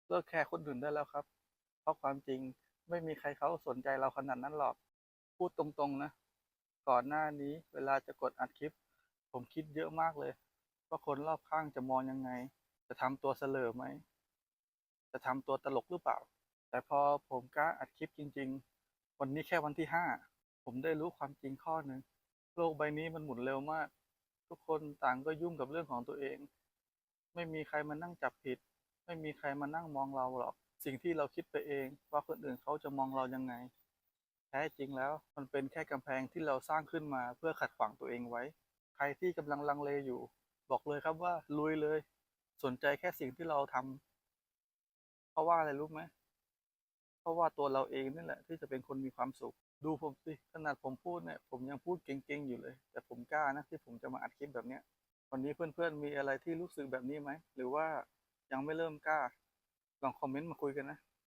เลิกแคร์คนอื่นได้แล้วครับเพราะความจริงไม่มีใครเขาสนใจเราขนาดนั้นหรอกพูดตรงๆนะก่อนหน้านี้เวลาจะกดอัดคลิปผมคิดเยอะมากเลยว่าคนรอบข้างจะมองยังไงจะทำตัวเสลอไหมจะทำตัวตลกหรือเปล่าแต่พอผมกล้าอัดคลิปจริงๆวันนี้แค่วันที่5ผมได้รู้ความจริงข้อหนึ่งโลกใบนี้มันหมุนเร็วมากทุกคนต่างก็ยุ่งกับเรื่องของตัวเองไม่มีใครมานั่งจับผิด ไม่มีใครมานั่งมองเราหรอกสิ่งที่เราคิดไปเองว่าคนอื่นเขาจะมองเรายังไงแท้จริงแล้วมันเป็นแค่กำแพงที่เราสร้างขึ้นมาเพื่อขัดขวางตัวเองไว้ใครที่กำลังลังเลอยู่บอกเลยครับว่าลุยเลยสนใจแค่สิ่งที่เราทำเพราะว่าอะไรรู้ไหมเพราะว่าตัวเราเองนี่แหละที่จะเป็นคนมีความสุขดูผมสิขนาดผมพูดเนี่ยผมยังพูดเก่งๆอยู่เลยแต่ผมกล้านะที่ผมจะมาอัดคลิปแบบเนี้ยวันนี้เพื่อนๆมีอะไรที่รู้สึกแบบนี้ไหมหรือว่ายังไม่เริ่มกล้าลองคอมเมนต์มาคุยกันนะ